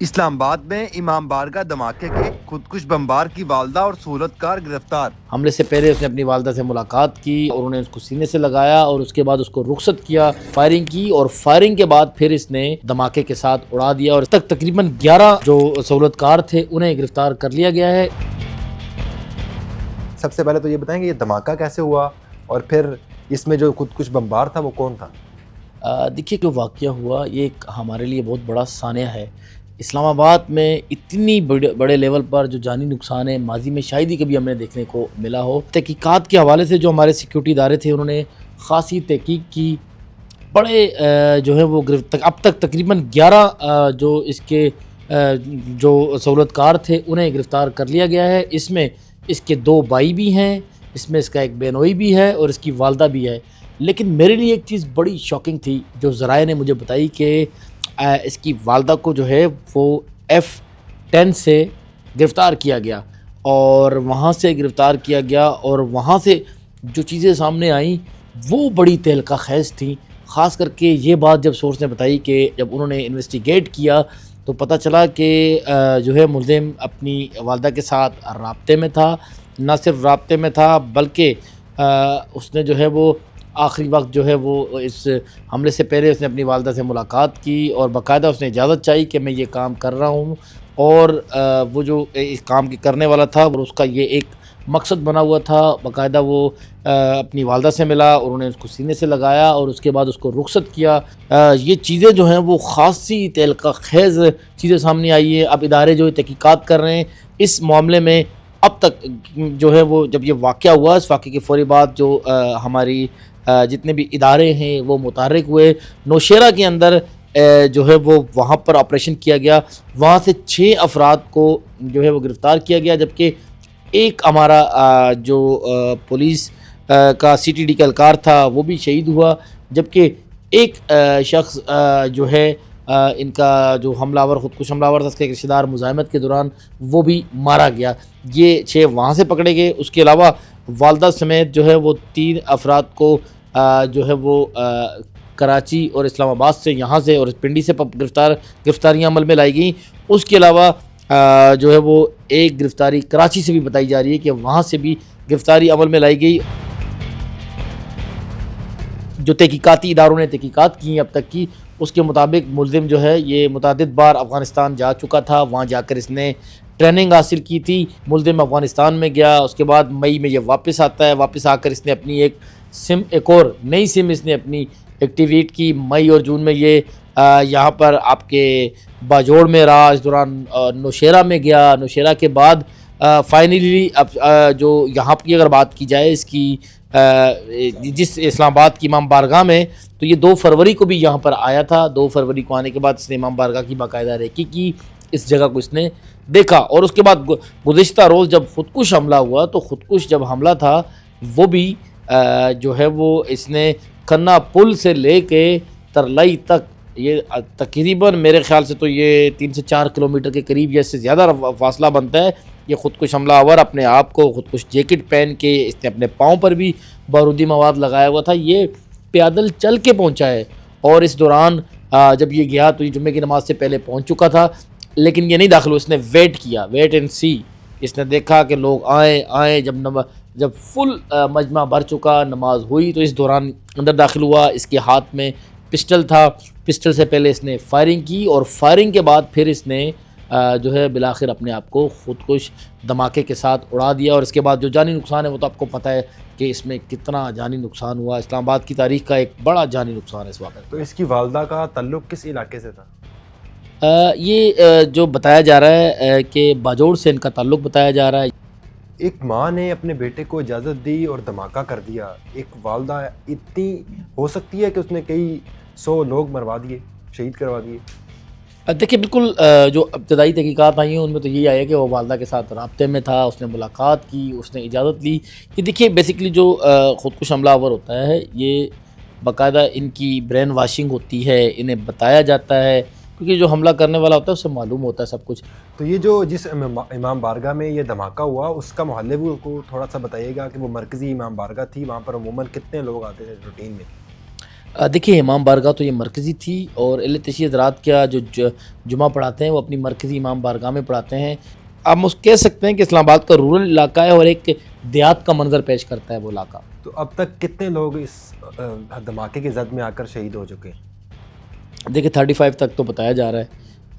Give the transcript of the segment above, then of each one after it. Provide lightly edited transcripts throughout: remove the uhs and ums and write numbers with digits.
इस्लामाबाद में इमाम बारगाह धमाके के खुदकुश बमबार की वालदा और सूरतकार गिरफ्तार। हमले से पहले उसने अपनी वालदा से मुलाकात की और उन्होंने उसको सीने से लगाया और उसके बाद उसको रुखसत किया, फायरिंग की और फायरिंग के बाद फिर इसने धमाके के साथ उड़ा दिया और तक तकरीबन 11 जो सहूलतकार थे उन्हें गिरफ्तार कर लिया गया है। सबसे पहले तो ये बताएंगे ये धमाका कैसे हुआ और फिर इसमें जो खुदकुश बमबार था वो कौन था? देखिए, जो वाक़या हुआ ये एक हमारे लिए बहुत बड़ा सानिया है। इस्लामाबाद में इतनी बड़े लेवल पर जो जानी नुकसान है माजी में शायद ही कभी हमें देखने को मिला हो। तहकीकात के हवाले से जो हमारे सिक्योरिटी इदारे थे उन्होंने ख़ासी तहकीक की। बड़े जो है वो अब तक तकरीबन 11 जो इसके जो सहूलतकार थे उन्हें गिरफ़्तार कर लिया गया है। इसमें इसके 2 भाई भी हैं, इसमें इसका एक बेनोई भी है और इसकी वालदा भी है। लेकिन मेरे लिए एक चीज़ बड़ी शॉकिंग थी जो ज़राए ने मुझे बताई कि इसकी वालदा को जो है वो F10 से गिरफ़्तार किया गया और वहाँ से गिरफ़्तार किया गया और वहाँ से जो चीज़ें सामने आई वो बड़ी तहलका खेज़ थी। ख़ास करके ये बात जब सोर्स ने बताई कि जब उन्होंने इन्वेस्टिगेट किया तो पता चला कि जो है मुल्ज़िम अपनी वालदा के साथ राब्ते में था। ना सिर्फ राब्ते में था बल्कि उसने जो है वो आखिरी वक्त जो है वो इस हमले से पहले उसने अपनी वालदा से मुलाकात की और बाकायदा उसने इजाज़त चाहिए कि मैं ये काम कर रहा हूँ और वो जो इस काम के करने वाला था और उसका ये एक मकसद बना हुआ था। बाकायदा वो अपनी वालदा से मिला और उन्होंने उसको सीने से लगाया और उसके बाद उसको रुखसत किया। ये चीज़ें जो हैं वो ख़ासी तहलका खेज़ चीज़ें सामने आई है। अब इदारे जो तहकीकात कर रहे हैं इस मामले में। अब तक जो है वो जब ये वाक़या हुआ इस वाक़े के फ़ौरी बाद जो हमारी जितने भी इदारे हैं वो मुतहर्रिक हुए। नौशेरा के अंदर जो है वो वहाँ पर ऑपरेशन किया गया। वहाँ से 6 अफराद को जो है वो गिरफ़्तार किया गया, जबकि एक हमारा जो पुलिस का CTD का एहलकार था वो भी शहीद हुआ, जबकि एक शख्स जो है इनका जो हमलावर खुदकुश हमलावर था उसके एक रिश्तेदार मुज़ाहमत के दौरान वो भी मारा गया। ये 6 वहाँ से पकड़े गए। उसके अलावा वालदा समेत जो है वो 3 अफराद को जो है वो कराची और इस्लामाबाद से यहाँ से और पिंडी से गिरफ़्तारियाँ अमल में लाई गई। उसके अलावा जो है वो एक गिरफ़्तारी कराची से भी बताई जा रही है कि वहाँ से भी गिरफ़्तारी अमल में लाई गई। जो तहकीकाती इदारों ने तहकीकात की अब तक की उसके मुताबिक मुल्ज़िम जो है ये मुतादिद बार अफ़गानिस्तान जा चुका था। वहाँ जाकर इसने ट्रेनिंग हासिल की थी। मुल्ज़िम अफ़गानिस्तान में गया, उसके बाद मई में ये वापस आता है। वापस आकर इसने अपनी एक और नई सिम इसने अपनी एक्टिवेट की। मई और जून में ये यहाँ पर आपके बाजोड़ में रहा। इस दौरान नौशेरा में गया। नौशेरा के बाद फाइनली अब जो यहाँ की अगर बात की जाए इसकी जिस इस्लामाबाद की इमाम बारगाह में, तो ये 2 फरवरी को भी यहाँ पर आया था। 2 फरवरी को आने के बाद इसने इमाम बारगाह की बाकायदा रेकी की, इस जगह को इसने देखा। और उसके बाद गुज़िश्ता रोज़ जब खुदकुश हमला हुआ तो खुदकुश जब हमला था वो भी जो है वो इसने खन्ना पुल से लेके तरलई तक ये तकरीबन मेरे ख़्याल से तो ये 3 से 4 किलोमीटर के करीब या इससे ज़्यादा फासला बनता है। ये खुदकुश हमलावर अपने आप को खुदकुश जैकेट पहन के इसने अपने पाँव पर भी बारूदी मवाद लगाया हुआ था। ये पैदल चल के पहुंचा है और इस दौरान जब ये गया तो ये जुम्मे की नमाज से पहले पहुंच चुका था, लेकिन ये नहीं दाखिल हुआ। इसने वेट किया, वेट एंड सी। इसने देखा कि लोग आए जब फुल मजमा भर चुका, नमाज हुई तो इस दौरान अंदर दाखिल हुआ। इसके हाथ में पिस्टल था। पिस्टल से पहले इसने फायरिंग की और फायरिंग के बाद फिर इसने जो है बिलाखिर अपने आप को खुदकुश धमाके के साथ उड़ा दिया। और इसके बाद जो जानी नुकसान है वो तो आपको पता है कि इसमें कितना जानी नुकसान हुआ। इस्लामाबाद की तारीख का एक बड़ा जानी नुकसान है इस वक्त। तो इसकी वालदा का ताल्लुक़ किस इलाके से था? ये जो बताया जा रहा है कि बाजोड़ से इनका ताल्लुक़ बताया जा रहा है। एक माँ ने अपने बेटे को इजाज़त दी और धमाका कर दिया। एक वालदा इतनी हो सकती है कि उसने कई 100 लोग मरवा दिए, शहीद करवा दिए। देखिए, बिल्कुल जो इब्तदाई तहकीकात आई हैं उनमें तो यही आया कि वो वालदा के साथ राब्ते में था, उसने मुलाकात की, उसने इजाज़त ली। ये देखिए बेसिकली जो खुदकुश हमलावर होता है ये बाकायदा इनकी ब्रेन वाशिंग होती है, इन्हें बताया जाता है क्योंकि जो हमला करने वाला होता है उसे मालूम होता है सब कुछ। तो ये जो जिस इमाम बारगाह में ये धमाका हुआ उसका मोहल्ले को थोड़ा सा बताइएगा कि वो मरकज़ी इमाम बारगाह थी, वहाँ पर अमूमन कितने लोग आते थे रूटीन में? देखिए इमाम बारगाह तो ये मरकज़ी थी और अहले तशय्युद रात का जो जुमा पढ़ाते हैं वो अपनी मरकज़ी इमाम बारगाह में पढ़ाते हैं। आप कह सकते हैं कि इस्लामाबाद का रूरल इलाका है और एक देहात का मंजर पेश करता है वो इलाका। तो अब तक कितने लोग इस धमाके की जद में आकर शहीद हो चुके हैं? देखिए 35 तक तो बताया जा रहा है,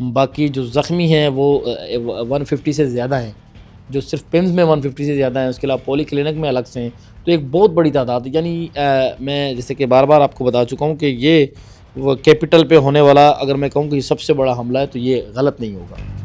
बाकी जो ज़ख्मी हैं वो 150 से ज़्यादा हैं, जो सिर्फ पिम्स में 150 से ज़्यादा हैं, उसके अलावा पॉली क्लिनिक में अलग से हैं। तो एक बहुत बड़ी तादाद, यानी मैं जैसे कि बार बार आपको बता चुका हूँ कि ये वो कैपिटल पे होने वाला, अगर मैं कहूँ कि सबसे बड़ा हमला है तो ये गलत नहीं होगा।